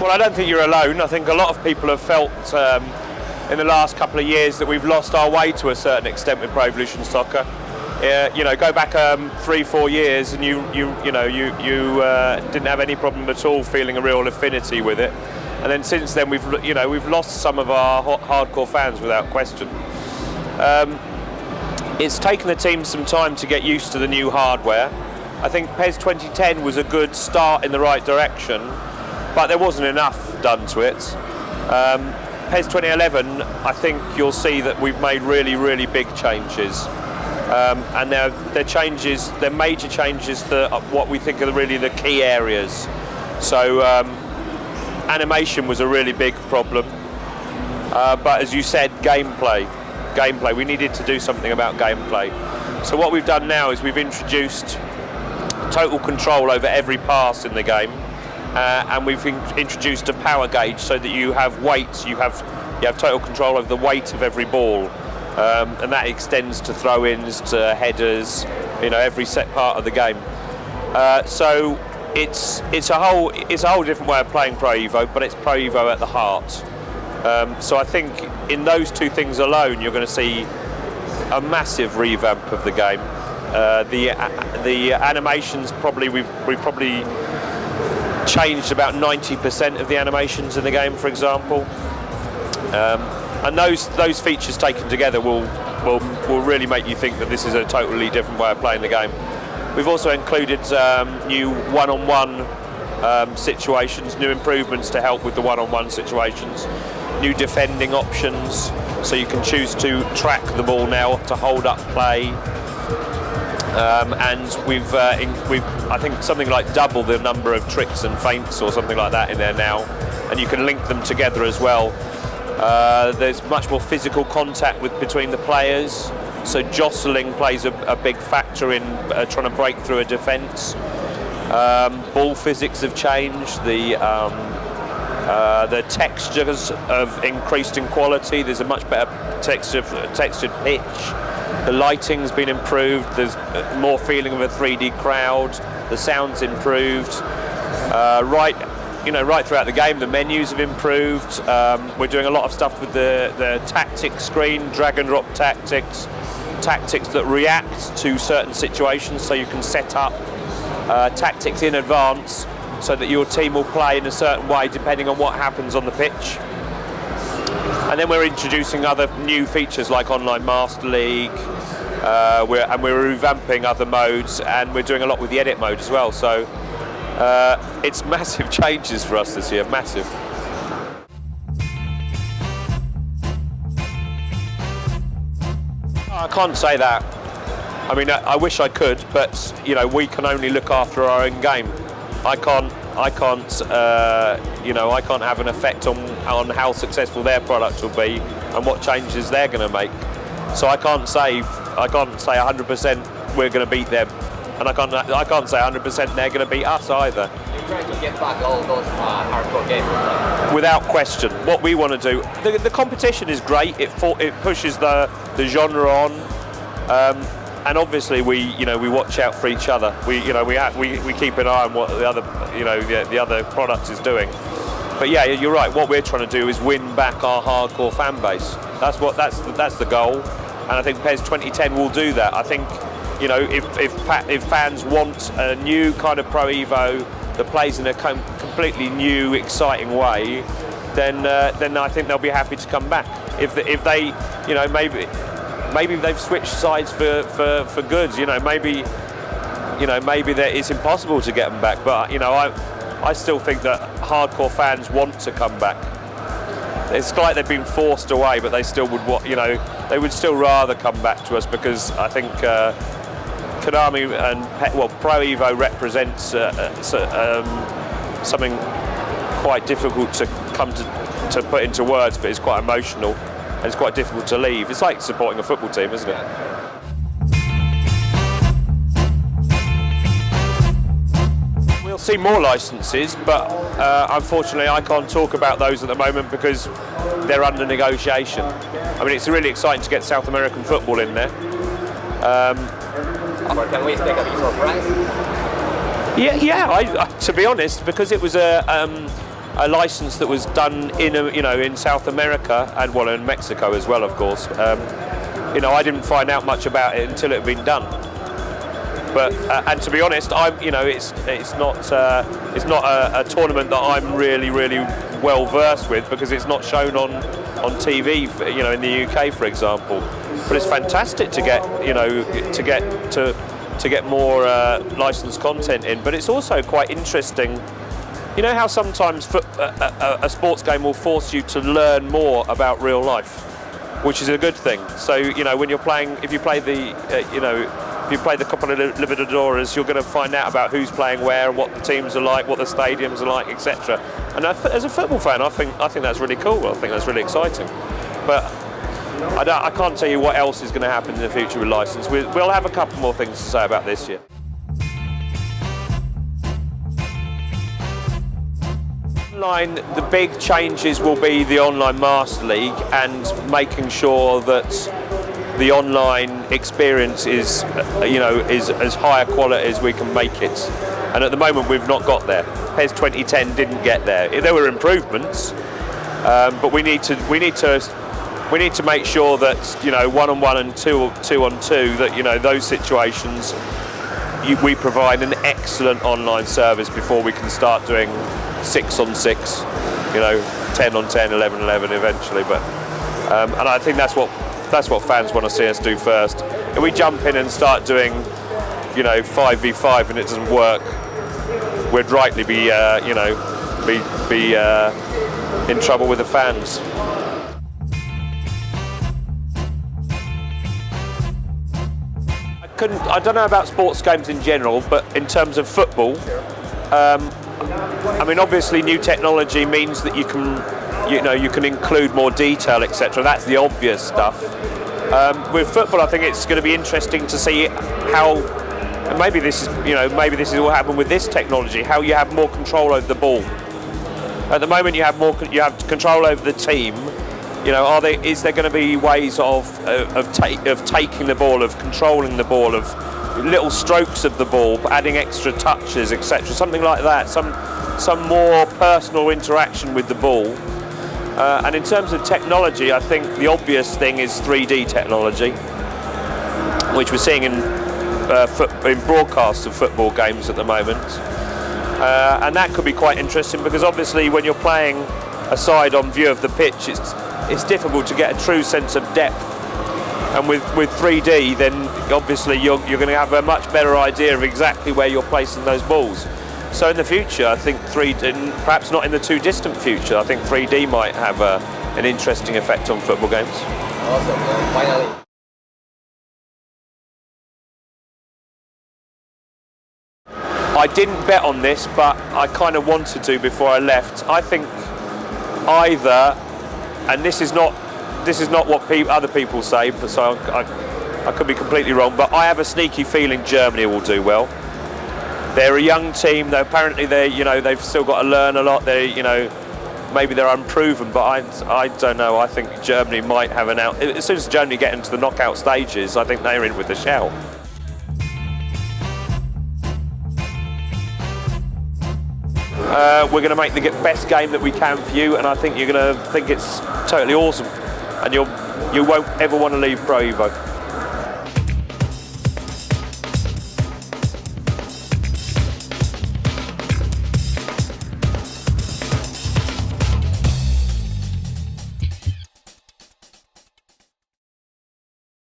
Well, I don't think you're alone. I think a lot of people have felt in the last couple of years that we've lost our way to a certain extent with Pro Evolution Soccer. You know, go back 3-4 years and you didn't have any problem at all feeling a real affinity with it. And then since then we've lost some of our hardcore fans without question. It's taken the team some time to get used to the new hardware. I think PES 2010 was a good start in the right direction, but there wasn't enough done to it. PES 2011, I think you'll see that we've made really big changes. And they're major changes to what we think are really the key areas. So animation was a really big problem, but as you said, gameplay. We needed to do something about gameplay. So what we've done now is we've introduced total control over every pass in the game, and we've introduced a power gauge so that you have weights, you have total control over the weight of every ball. And that extends to throw-ins, to headers, you know, every set part of the game. So it's a whole different way of playing Pro Evo, but it's Pro Evo at the heart. So I think in those two things alone, you're going to see a massive revamp of the game. The animations we've probably changed about 90% of the animations in the game, for example. And those features taken together will really make you think that this is a totally different way of playing the game. We've also included new one-on-one situations, new improvements to help with the one-on-one situations, new defending options, so you can choose to track the ball now to hold up play. And we've I think something like double the number of tricks and feints or something like that in there now, and you can link them together as well. There's much more physical contact between the players, so jostling plays a big factor in trying to break through a defence. Ball physics have changed. The textures have increased in quality. There's a much better textured pitch. The lighting's been improved. There's more feeling of a 3D crowd. The sound's improved. Right throughout the game, the menus have improved. We're doing a lot of stuff with the tactics screen, drag and drop tactics that react to certain situations, so you can set up tactics in advance so that your team will play in a certain way depending on what happens on the pitch. And then we're introducing other new features like Online Master League, we're revamping other modes, and we're doing a lot with the edit mode as well. So it's massive changes for us this year, massive. I can't say that. I mean, I wish I could, but you know, we can only look after our own game. I can't have an effect on how successful their product will be and what changes they're going to make. So I can't say 100% we're going to beat them, and I can't say 100% they're going to beat us either. You're trying to get back all those hardcore games. Without question, what we want to do. The competition is great. It pushes the genre on. And obviously we watch out for each other. We keep an eye on what the other product is doing. But yeah, you're right. What we're trying to do is win back our hardcore fan base. That's the goal. And I think PES 2010 will do that. I think, you know, if fans want a new kind of Pro Evo that plays in a completely new, exciting way, then I think they'll be happy to come back. If they, you know, maybe they've switched sides for good. Maybe it's impossible to get them back. But I still think that hardcore fans want to come back. It's like they've been forced away, but they still would. They would still rather come back to us, because I think Konami and Pro Evo represents something quite difficult to put into words, but it's quite emotional. And it's quite difficult to leave. It's like supporting a football team, isn't it? We'll see more licenses, but unfortunately I can't talk about those at the moment because they're under negotiation. I mean, it's really exciting to get South American football in there. Can we expect a big surprise? Yeah. To be honest, because it was a license that was done in in South America and in Mexico as well, of course. I didn't find out much about it until it had been done. But and to be honest, it's not a tournament that I'm really well versed with, because it's not shown on TV, in the UK, for example. But it's fantastic to get to get more licensed content in. But it's also quite interesting. You know how sometimes a sports game will force you to learn more about real life, which is a good thing. So when you're playing, if you play the if you play the Copa Libertadores, you're going to find out about who's playing where, and what the teams are like, what the stadiums are like, etc. And as a football fan, I think that's really cool. I think that's really exciting. But I can't tell you what else is going to happen in the future with license. We'll have a couple more things to say about this year. Online, the big changes will be the online Master League and making sure that the online experience is as high a quality as we can make it. And at the moment we've not got there. PES 2010 didn't get there. There were improvements, but we need to make sure that 1-on-1 and 2-on-2, that those situations we provide an excellent online service before we can start doing 6-on-6, 10-on-10, 11-on-11 eventually. But and I think that's what fans want to see us do first. If we jump in and start doing 5v5 and it doesn't work, we'd rightly be in trouble with the fans. I don't know about sports games in general, but in terms of football, obviously new technology means that you can include more detail, etc. That's the obvious stuff. With football, I think it's going to be interesting to see how, and maybe this is all happen with this technology, how you have more control over the ball. At the moment, you have control over the team. Is there going to be ways of taking the ball, of controlling the ball, of little strokes of the ball, adding extra touches, etc. Something like that. Some more personal interaction with the ball. And in terms of technology, I think the obvious thing is 3D technology, which we're seeing in broadcasts of football games at the moment. And that could be quite interesting, because obviously when you're playing a side on view of the pitch, it's difficult to get a true sense of depth. And with 3D, then obviously you're going to have a much better idea of exactly where you're placing those balls. So in the future, I think 3D, perhaps not in the too distant future, I think 3D might have an interesting effect on football games. Awesome. Finally. I didn't bet on this, but I kind of wanted to before I left. I think either, and this is not what other people say, but so I could be completely wrong, but I have a sneaky feeling Germany will do well. They're a young team. Apparently they've still got to learn a lot. Maybe they're unproven, but I don't know. I think Germany might have an out. As soon as Germany get into the knockout stages, I think they're in with a shout. We're going to make the best game that we can for you, and I think you're going to think it's totally awesome, and you won't ever want to leave Pro Evo.